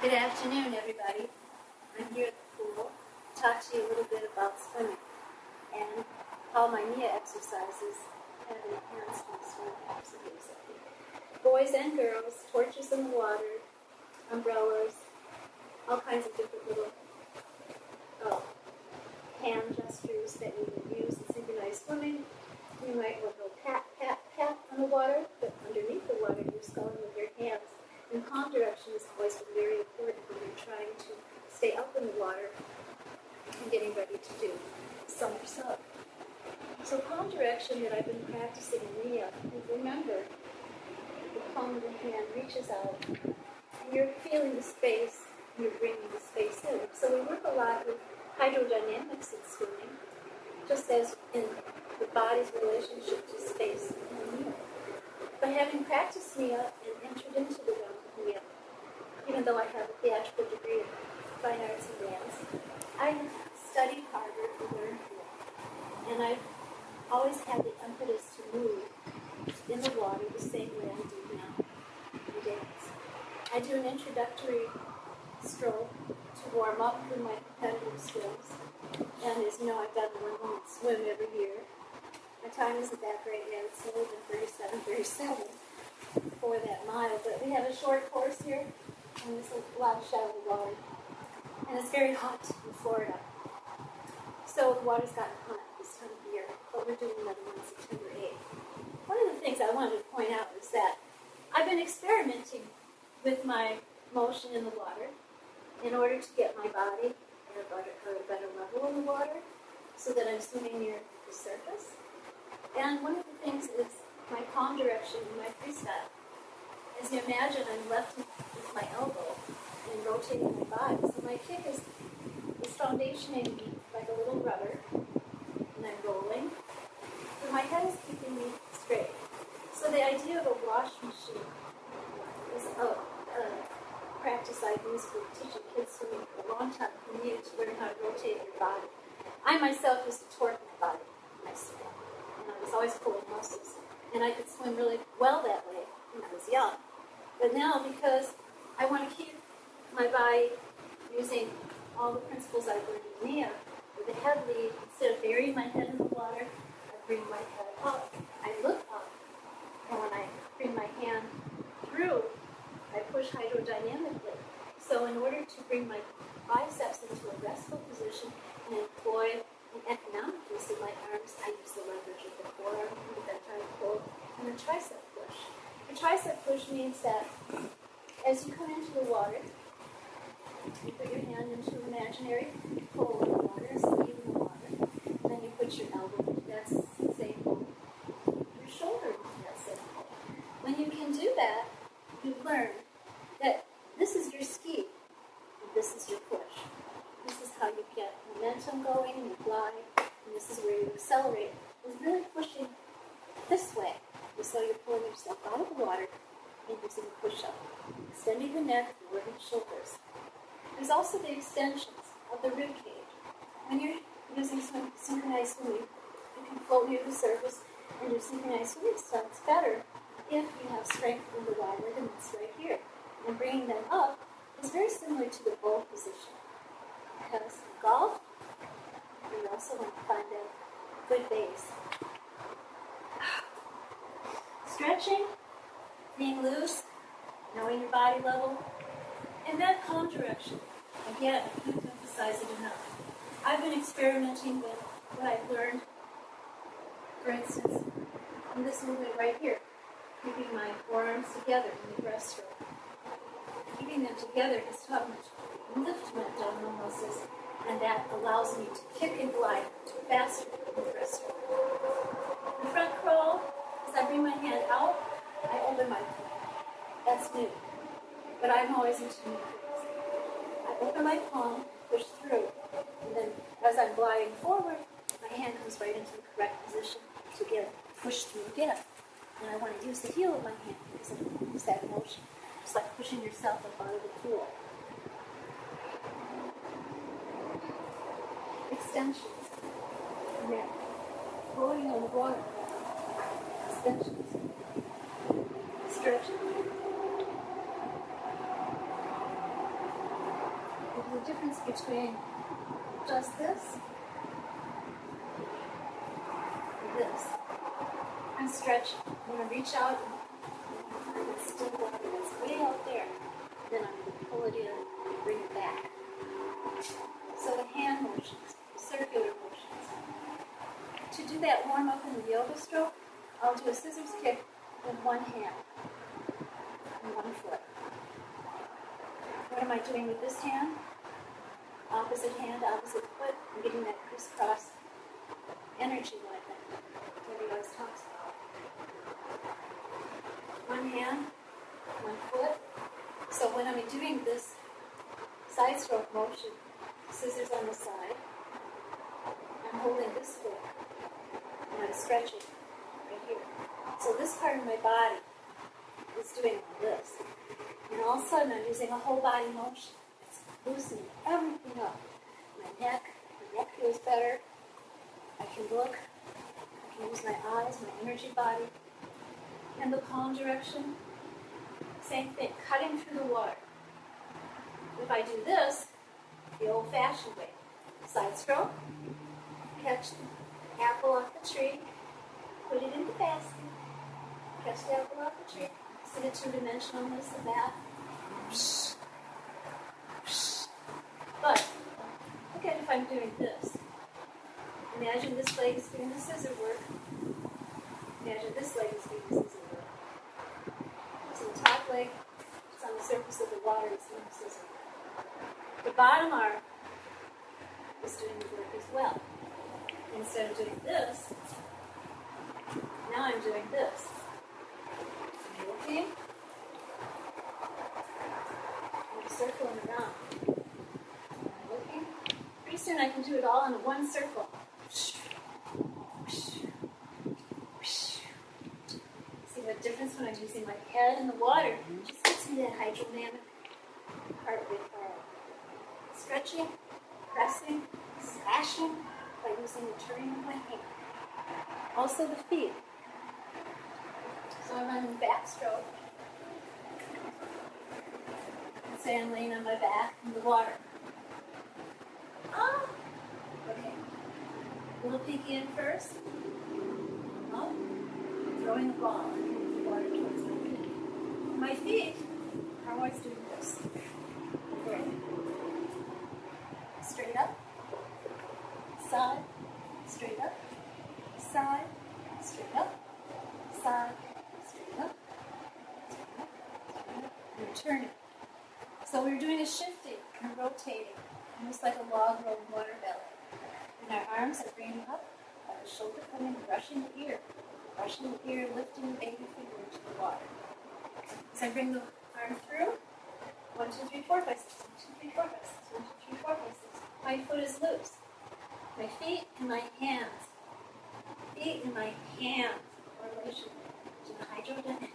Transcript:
Good afternoon, everybody. I'm here at the pool to talk to you a little bit about swimming and how my Nia exercises have enhanced my swimming activities. Boys and girls, torches in the water, umbrellas, all kinds of different little hand gestures that you would use in synchronized swimming. You might want to go pat, pat, pat on the water, but underneath the water you're sculling with your hands. And palm direction has always been very important when you're trying to stay up in the water and getting ready to do somersault. So palm direction that I've been practicing in Nia, remember, the palm of the hand reaches out, and you're feeling the space, and you're bringing the space in. So we work a lot with hydrodynamics in swimming, just as in the body's relationship to space and Nia. But having practiced Nia and entered into the realm of Nia, even though I have a theatrical degree in fine arts and dance, I studied Harvard and learned Nia. And I've always had the impetus to move in the water the same way I do now in dance. I do an introductory stroke to warm up for my competitive swims. And as you know, I've done a 1-minute swim every year. My time isn't that great yet. It's only been 37 for that mile. But we have a short course here, and there's a lot of shallow water. And it's very hot in Florida. So the water's gotten hot this time of year, but we're doing another one September 8th. One of the things I wanted to point out is that I've been experimenting with my motion in the water in order to get my body at a better level in the water so that I'm swimming near the surface. And one of the things is my palm direction in my freestyle. As you imagine, I'm left with my elbow and rotating my body. So my kick is foundationing me like a little rudder, and I'm rolling. So my head is keeping me straight. So the idea of a wash machine is a practice I've used for teaching kids swimming for a long time. You needed to learn how to rotate your body. I myself used to torque my body when I swam. I was always pulling muscles, and I could swim really well that way when I was young. But now, because I want to keep my body using all the principles I've learned in Nia, with a head lead, instead of burying my head in the water, I bring my head up. I look up, and when I bring my hand through, I push hydrodynamically. So in order to bring my biceps into a restful position and employ an economic use of my arms, I use the leverage of the forearm with that trying to pull, and the tricep push. The tricep push means that as you come into the water, you put your hand into an imaginary hole in the water, a sleeve in the water, and then you put your elbow into that same hole, your shoulder into that same hole. When you can do that, you learn that this is your ski, and this is your push. This is how you get momentum going, and you glide, and this is where you accelerate. It's really pushing this way. And so you're pulling yourself out of the water and using a push-up, extending the neck, lowering the shoulders. There's also the extensions of the rib cage. When you're using synchronized swimming, you can float near the surface and do synchronized swimming stunts better if you have strength in the wide ligaments right here. And bringing them up is very similar to the bowl position. Because in golf, you also want to find a good base. Stretching, being loose, knowing your body level, and then palm direction. Again, I can't emphasize it enough. I've been experimenting with what I've learned, for instance, in this movement right here, keeping my forearms together in the breaststroke. Keeping them together has taught me to lift my abdominal muscles, and that allows me to kick and glide faster in the breaststroke. The front crawl, as I bring my hand out, I open my palm. That's new. But I'm always into new things. I open my palm, push through, and then as I'm gliding forward, my hand comes right into the correct position to get push through again. And I want to use the heel of my hand because I use that motion. It's like pushing yourself up out of the pool. Extensions. Neck. Rolling on the water. Extensions. Stretching. difference between just this and this. I'm stretching. I'm going to reach out and it's still water that's way out there. Then I'm going to pull it in and bring it back. So the hand motions, circular motions. To do that warm up in the yoga stroke, I'll do a scissors kick with one hand and one foot. What am I doing with this hand? Opposite hand, opposite foot. I'm getting that crisscross energy movement that everybody always talks about. One hand, one foot. So when I'm doing this side stroke motion, scissors on the side, I'm holding this foot and I'm stretching right here. So this part of my body is doing all this. And all of a sudden I'm using a whole body motion. It's loosening everything up. My neck feels better. I can look. I can use my eyes, my energy body. And the palm direction, same thing, cutting through the water. If I do this, the old-fashioned way, side stroke, catch the apple off the tree, put it in the basket, catch the apple off the tree, see the two-dimensionalness of that. But look at if I'm doing this. Imagine this leg is doing the scissor work. Imagine this leg is doing the scissor work. So the top leg is on the surface of the water, is doing the scissor work. The bottom arm is doing the work as well. Instead of doing this, now I'm doing this. Are you looking? I'm circling around. Am I looking? Pretty soon I can do it all in one circle. See what difference when I'm using my head in the water? It just gets me that hydrodynamic part with stretching, pressing, slashing by using the turning of my hand. Also the feet. So I'm on the backstroke. Say I'm laying on my back in the water. Oh! Okay. Little peeky in first. Up. Throwing the ball into the water towards my feet. My feet are always doing this. Great. Straight up. Side. Straight up. Side. Straight up. Side. Straight up. Straight up. Straight up. And turning. So we're doing a shifting and rotating, almost like a log rolling water belly. And our arms are bringing up, the shoulder coming, brushing the ear, lifting the baby finger into the water. So I bring the arm through. 1, 2, 3, 4, 5, 6. 1, 2, 3, 4, 5, 6. 1, 2, 3, 4, 5, 6. My foot is loose. My feet and my hands. Feet and my hands. Correlation to the hydrodynamic.